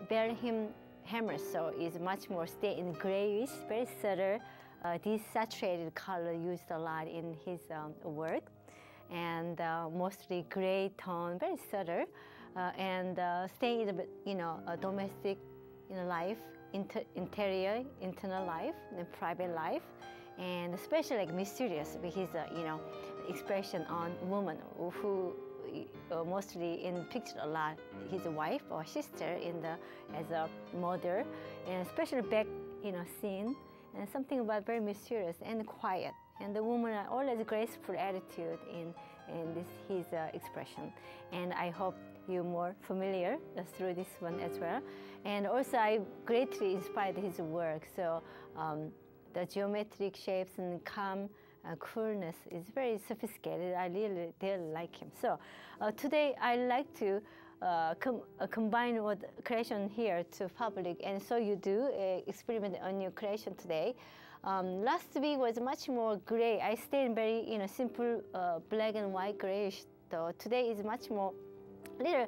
Bernheim hammer saw is much more stay in grayish, very subtle, desaturated color used a lot in his work, and mostly gray tone, very subtle, and stay in a domestic life, interior, internal life, and private life, and especially like mysterious with his expression on woman who mostly in picture a lot his wife or sister as a mother, and especially back scene, and something about very mysterious and quiet, and the woman are always graceful attitude in his expression, and I hope you're more familiar through this one as well. And also I greatly inspired his work, so the geometric shapes and calm coolness is very sophisticated. I really like him. So today I like to combine what creation here to public, and so you do experiment on your creation today. Last week was much more gray. I stayed in very simple black and white grayish, though today is much more little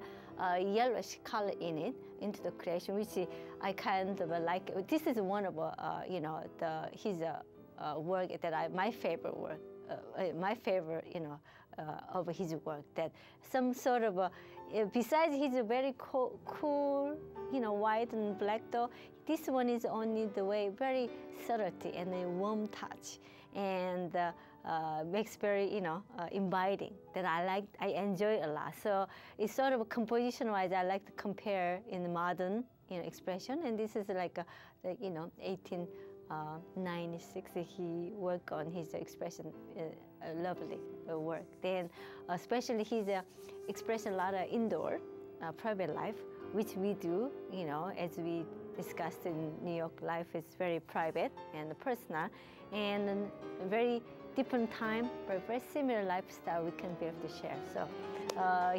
yellowish color in it into the creation, which I kind of like. This is one of his work that my favorite work, of his work. That some sort of besides he's very cool, white and black, though this one is only the way very subtlety and a warm touch, and makes very inviting that I enjoy a lot. So it's sort of composition-wise, I like to compare in the modern expression, and this is like 1896 he worked on his expression, lovely work. Then especially his expression a lot of indoor private life, which we do, as we discussed in New York, life is very private and personal, and a very different time, but very similar lifestyle we can be able to share. So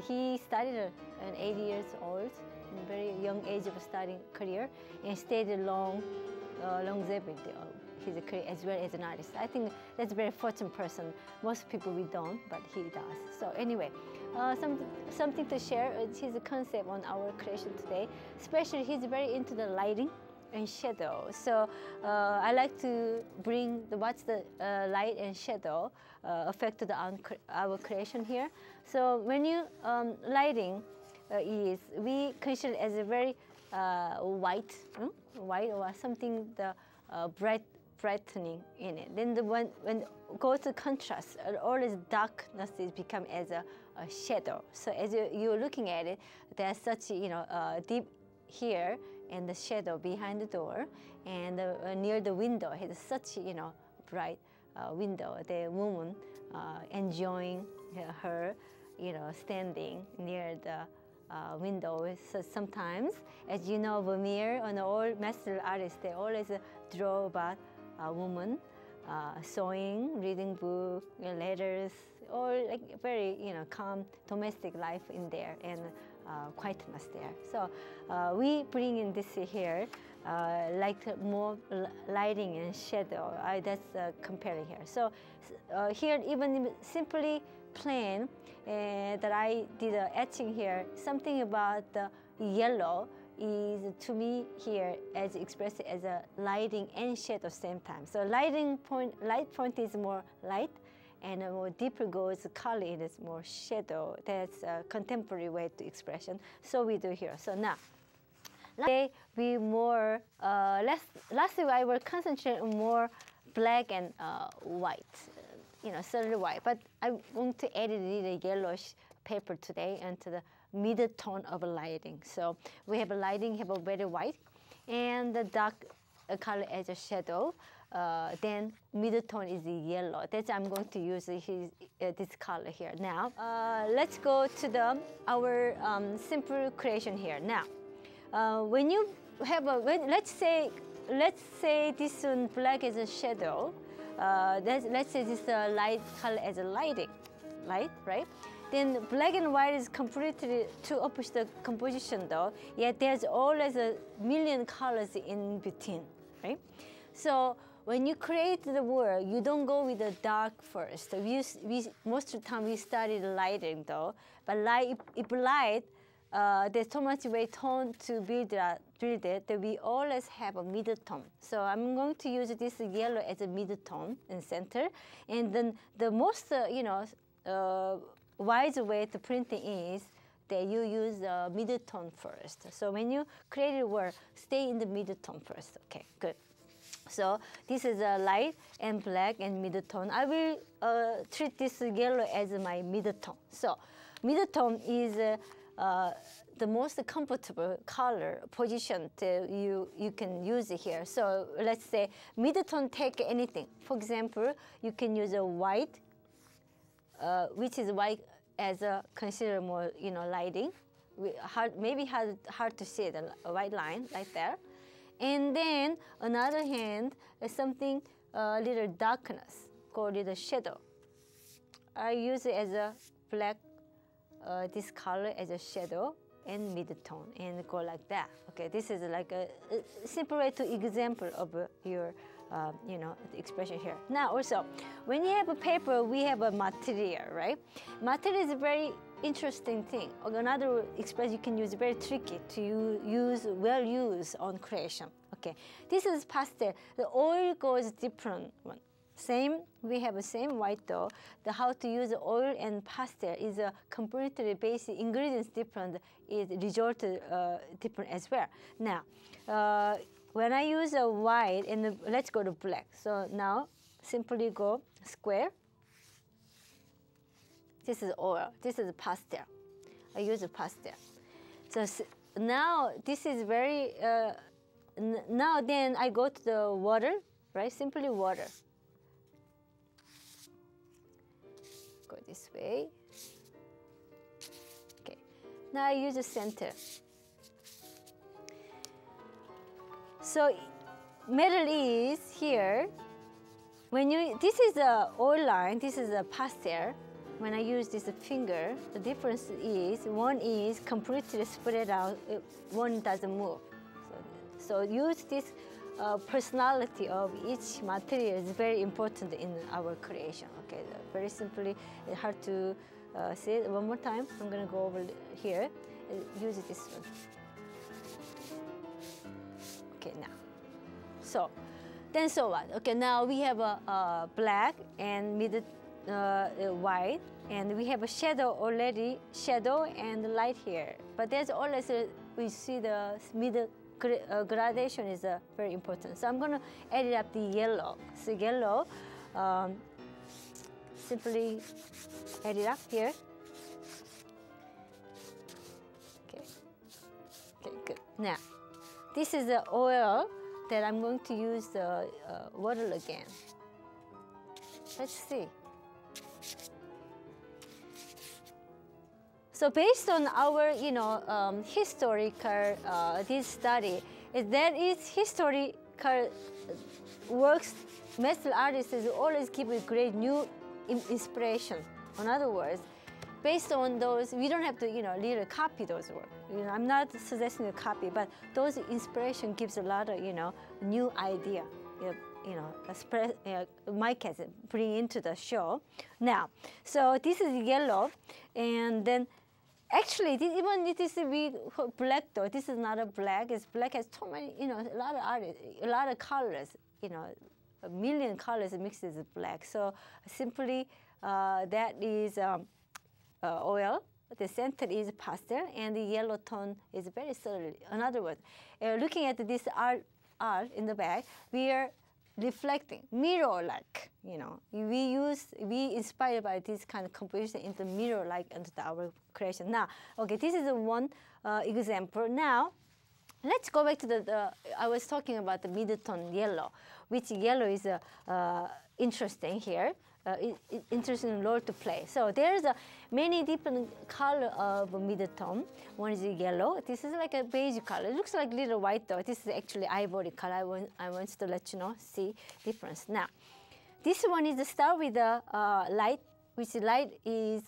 he started at 80 years old, in a very young age of starting career, and stayed longevity of his career as well as an artist. I think that's a very fortunate person. Most people we don't, but he does. So anyway, something to share is his concept on our creation today. Especially he's very into the lighting and shadow. So I like to bring what's the light and shadow affected on our creation here. So when you lighting we consider it as a very white or something brightening in it. Then when go to contrast, all this darkness is become as a shadow. So as you're looking at it, there's such deep here and the shadow behind the door, and near the window has such bright window. The woman enjoying her standing near the window. So sometimes, as you know, Vermeer and all master artists, they always draw about a woman sewing, reading book, letters, or like very calm domestic life in there, and quietness there. So we bring in this here, like more lighting and shadow. That's comparing here. So here, even simply plain, that I did etching here, something about the yellow is to me here as expressed as a lighting and shadow same time. So light point is more light, and a more deeper goes color, it is more shadow. That's a contemporary way to expression. So we do here. So now, today we more last week I will concentrate on more black and white, solid white. But I want to add a little yellowish paper today into the mid-tone of lighting. So we have a lighting, have a very white, and the dark color as a shadow. Then mid-tone is the yellow. That's I'm going to use this color here. Now let's go to our simple creation here. Now when you have let's say this one black as a shadow. Let's say this light color as a light, right? Then black and white is completely two opposite composition though, yet there's always a million colors in between, right? So when you create the world, you don't go with the dark first. We most of the time we study the lighting though, but if light there's so much way tone to build it that we always have a mid-tone. So I'm going to use this yellow as a mid-tone in center. And then the most, wise way to printing is that you use the mid-tone first. So when you create a word, stay in the mid-tone first. Okay, good. So this is a light and black and mid-tone. I will treat this yellow as my mid-tone. So mid-tone is the most comfortable color position that you can use it here. So let's say mid-tone, take anything. For example, you can use a white, which is white as a consider more lighting. Maybe hard to see the white line right there. And then another hand is something little darkness called little shadow. I use it as a black, this color as a shadow and mid-tone and go like that. Okay, this is like a simple way to example of your the expression here. Now also, when you have a paper, we have a material, right? Material is a very interesting thing. Another expression you can use very tricky to well use on creation. Okay, this is pastel. The oil goes different one. Same, we have the same white though. The how to use oil and pastel is a completely basic ingredients different. Is result different as well. Now, when I use a white and let's go to black. So now simply go square. This is oil. This is pastel. I use a pastel. So now this is very. Now then I go to the water, right? Simply water. Go this way. Okay. Now I use the center. So metal is here. When this is the oil line, this is a pastel. When I use this finger, the difference is one is completely spread out, one doesn't move. So use this personality of each material is very important in our creation. Okay, very simply, it's hard to see it. One more time, I'm gonna go over here and use this one. Okay, now. So what? Okay, now we have a black and white, and we have a shadow already, shadow and light here. But there's always we see the middle gradation is very important. So I'm going to add up the yellow. So yellow, simply add it up here. Okay. Okay, good. Now, this is the oil that I'm going to use the water again. Let's see. So based on our, historical this study, there is historical works. Master artists always give a great new inspiration. In other words, based on those, we don't have to, literally copy those works. I'm not suggesting a copy, but those inspiration gives a lot of, new idea. Mike has bring into the show. Now, so this is yellow, and then actually, even if this is black though, this is not a black. It's black has so many, a lot of artists, a lot of colors, a million colors mixed with black. So simply, that is oil. The center is pastel, and the yellow tone is very subtle. In other words, looking at this art in the back, we are reflecting, mirror-like, we inspired by this kind of composition into mirror-like into our creation. Now, okay, this is one example. Now, let's go back to I was talking about the mid-tone yellow, which yellow is interesting here. Interesting role to play. So there's many different color of mid-tone. One is yellow. This is like a beige color. It looks like little white though. This is actually ivory color. I want to let you know, see difference. Now, this one is start with the light, which light is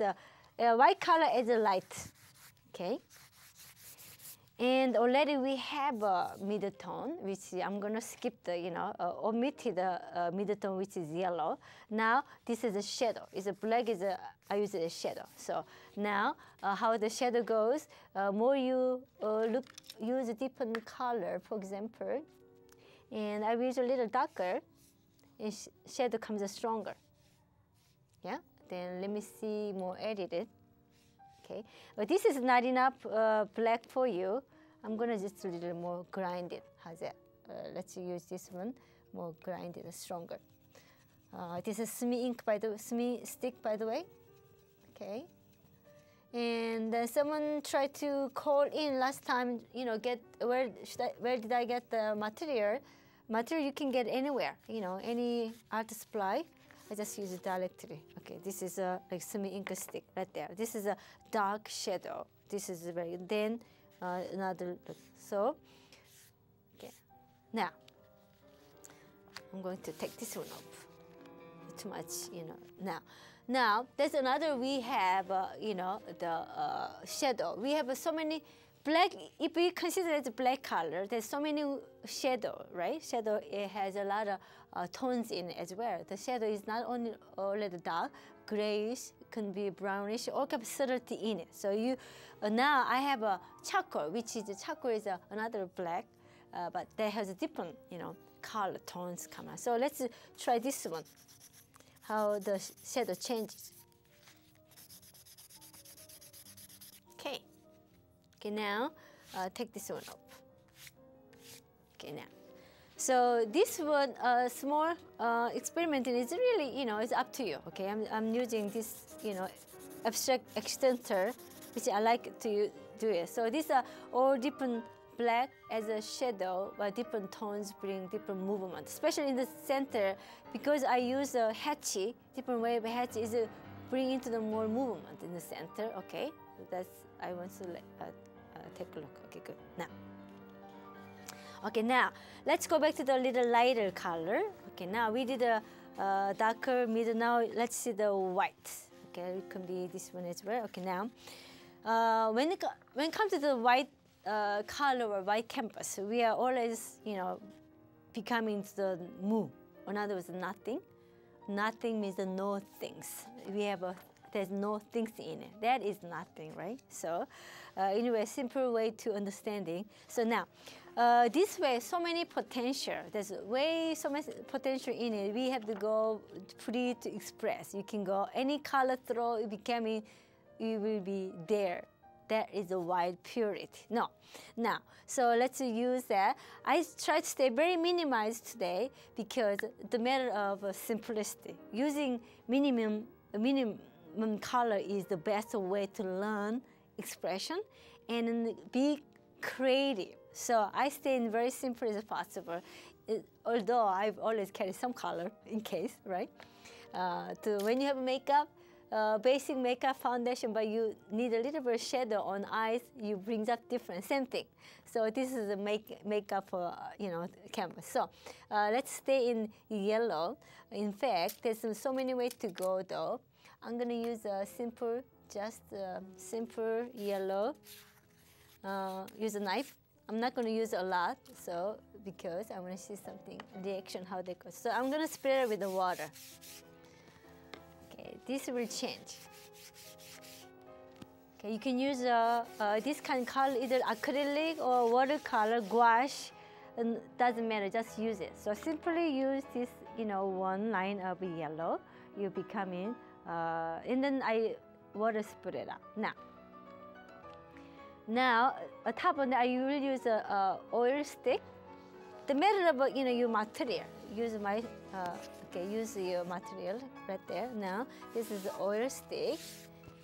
white color as a light. Okay. And already we have a midtone, which I'm gonna skip the, omitted the midtone, which is yellow. Now this is a shadow. It's a black is a, I use it as shadow. So now how the shadow goes, more you use a different color, for example, and I use a little darker, and shadow comes stronger. Yeah. Then let me see more edited. Okay, but this is not enough black for you. I'm gonna just a little more grind it. How's that? Let's use this one, more grinded, stronger. This is SME ink, by the SME stick, by the way. Okay, and then someone tried to call in last time. Get where did I get the material? Material you can get anywhere. Any art supply. I just use it directly. Okay, this is a like SME ink stick right there. This is a dark shadow. This is very then another look. So okay, now I'm going to take this one off. Too much, Now there's another. We have the shadow. We have so many black. If we consider it a black color, there's so many shadow, right? Shadow, it has a lot of tones in it as well. The shadow is not only already dark, grayish, can be brownish, all kind of subtlety in it. So you now I have a charcoal, which is another black, but that has a different color tones come out. So let's try this one. How the shadow changes. Okay. Okay, now take this one off. Okay, now. So this one, small experiment is really, it's up to you. Okay, I'm using this, abstract extenter, which I like to do it. So these are all different black as a shadow, but different tones bring different movement, especially in the center, because I use a hatchet, different way of hatchet is bring into the more movement in the center. Okay, so that's I want to take a look. Okay, good. Now, okay, now let's go back to the little lighter color. Okay, now we did a darker middle. Now let's see the white. Okay, it can be this one as well. Okay, now when it comes to the white color or white canvas, we are always becoming the mu. In other words, nothing. Nothing means no things. We have there's no things in it. That is nothing, right? So anyway, simple way to understanding. So now, this way, so many potential. There's so much potential in it. We have to go free to express. You can go any color throw, it becoming, it will be there. That is a wide purity. No. Now, so let's use that. I try to stay very minimized today because the matter of simplicity. Using minimum color is the best way to learn expression and be creative. So I stay in very simple as possible, although I've always carried some color in case, right? When you have makeup, basic makeup foundation, but you need a little bit of shadow on eyes, you brings up different, same thing. So this is a makeup for, canvas. So let's stay in yellow. In fact, there's so many ways to go though. I'm gonna use a simple, just simple yellow. Use a knife. I'm not gonna use a lot, so because I wanna see something, reaction, how they go. So I'm gonna spread it with the water. Okay, this will change. Okay, you can use this kind of color, either acrylic or watercolor, gouache, and doesn't matter, just use it. So simply use this, one line of yellow, you becoming, and then I water spread it out. Now, on top of that, I will use a oil stick. The matter of your material. Use my use your material right there. Now, this is the oil stick,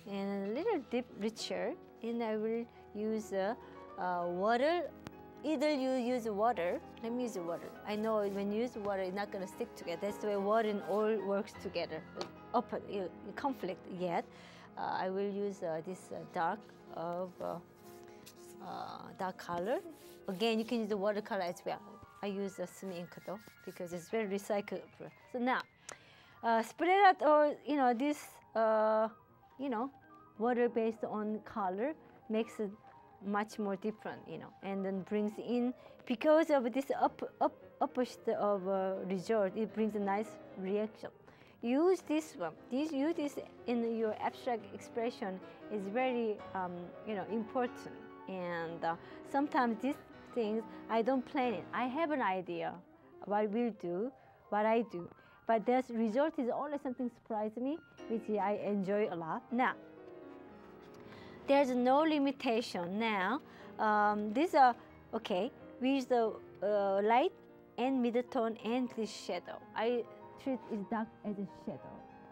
and a little deep richer. And I will use water. Either you use water. Let me use water. I know when you use water, it's not going to stick together. That's the way water and oil works together. Open conflict yet. I will use this dark color. Again, you can use the watercolor as well. I use the SME ink though because it's very recyclable. So now, spread out or this water based on color makes it much more different, you know, and then brings in, because of this opposite of result, it brings a nice reaction. Use this one. Use this in your abstract expression is very, you know, important. And sometimes these things I don't plan it. I have an idea what we'll do, what I do, but the result is always something surprise me, which I enjoy a lot. Now, there's no limitation. Now, these are okay. We use the light and mid-tone and this shadow. I treat it dark as a shadow.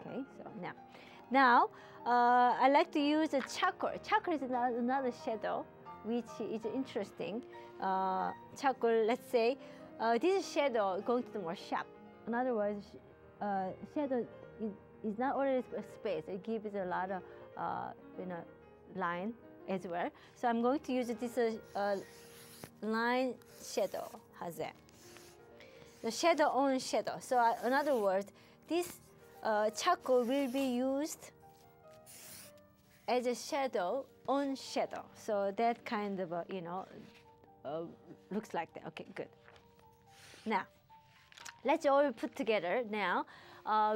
Okay, so now I like to use a charcoal. Charcoal is another shadow, which is interesting. Charcoal, let's say, this shadow going to the more sharp. In other words, shadow is not always a space. It gives a lot of you know, line as well. So I'm going to use this line shadow. How's that? The shadow on shadow. So in other words, this charcoal will be used as a shadow on shadow. So that kind of you know, looks like that. Okay, good. Now, let's all put together. Now,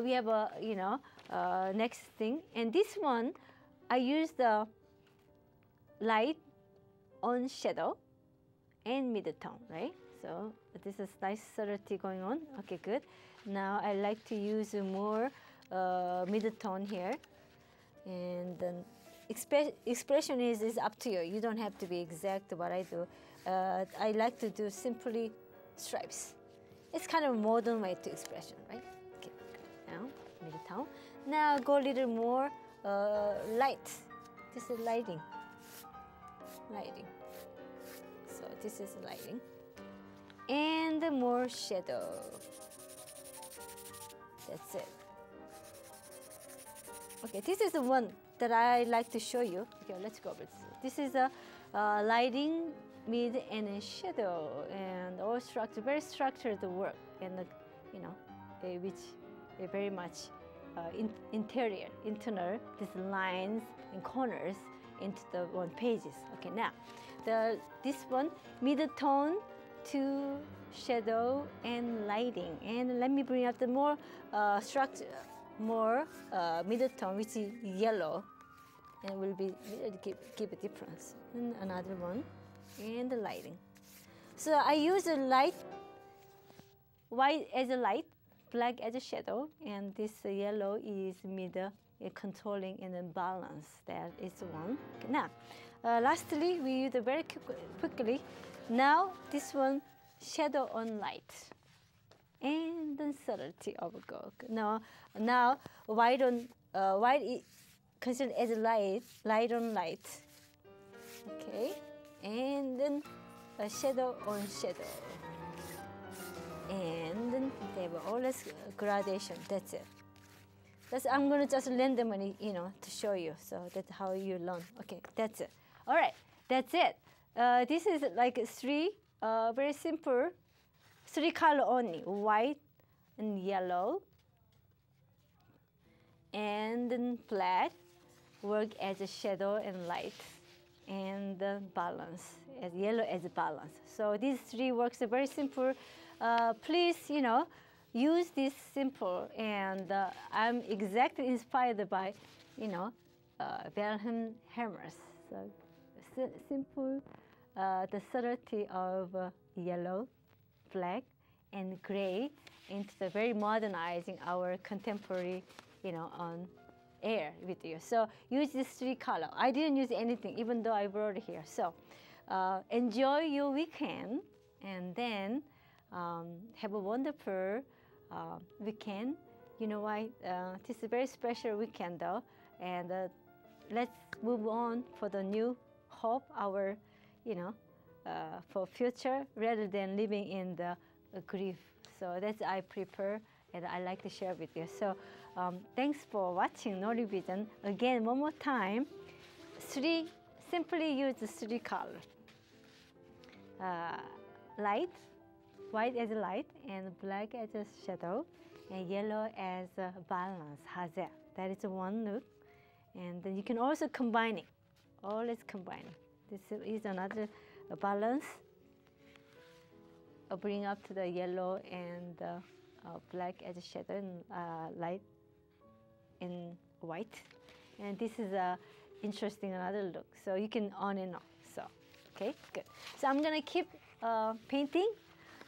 we have a, you know, next thing, and this one, I use the light on shadow and mid-tone, right? So this is nice subtlety going on. Okay, good. Now I like to use more mid-tone here, and then expression is up to you. You don't have to be exact what I do. I like to do simply stripes. It's kind of a modern way to expression, right? Okay, now mid-tone. Now go a little more light. This is lighting. So this is lighting. And more shadow. That's it. Okay, this is the one that I like to show you. Okay, let's go over this. This is a lighting, mid, and a shadow, and all structure, very structured work, and you know, which very much internal, these lines and corners into the one pages. Okay, now this one, mid-tone to shadow and lighting, and let me bring up the more structure, more mid-tone, which is yellow, and will be give a difference. And another one, and the lighting. So I use a light, white as a light, black as a shadow, and this yellow is middle, controlling and then balance. That is one. Okay, now, lastly, we use it very quickly. Now this one, shadow on light, and then subtlety of gold. Now white on white is considered as light, light on light. Okay, and then a shadow on shadow, and then they have all this gradation. That's it. I'm gonna just randomly, you know, to show you. So that's how you learn. Okay, that's it. All right, that's it. This is like three, very simple, three color only: white and yellow, and then black. Work as a shadow and light, and balance as yellow as a balance. So these three works are very simple. Please, you know, use this simple, and I'm exactly inspired by, you know, Wilhelm Hammers. So simple, the subtlety of yellow, black, and gray into the very modernizing our contemporary, you know, on air with you. So use these three color. I didn't use anything, even though I brought it here. So enjoy your weekend, and then have a wonderful weekend. You know why? This is a very special weekend, though, and let's move on for the new hope, our, you know, for future, rather than living in the grief. So that's I prepare, and I like to share with you. So thanks for watching Nori Vision. Again, one more time, simply use the three colors. Light, white as a light, and black as a shadow, and yellow as a balance. How's that? That is one look. And then you can also combine it. Always combine. This is another balance. Bring up to the yellow and black as a shadow and light in white. And this is a interesting another look. So you can on and off. So, okay, good. So I'm gonna keep painting,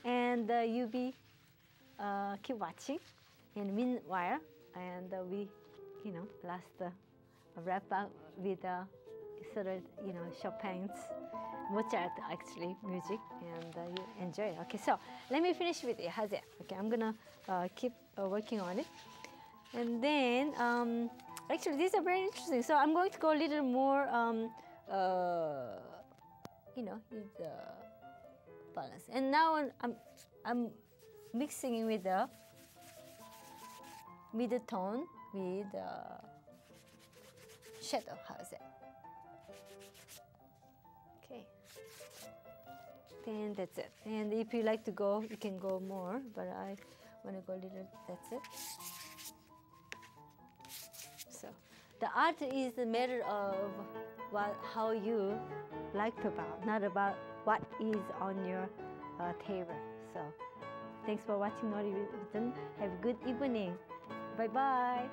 and you be keep watching. And meanwhile, and we, last wrap up with sort of Chopin's Mozart actually music, and you enjoy it. Okay, so let me finish with it. How's it? Okay, I'm gonna keep working on it, and then actually these are very interesting. So I'm going to go a little more, with the balance. And now I'm mixing with the Midtone with shadow. How's it? Okay. Then that's it. And if you like to go, you can go more. But I want to go a little. That's it. So the art is a matter of how you like to bow, not about what is on your table. So thanks for watching Midtone. Have a good evening. Bye bye.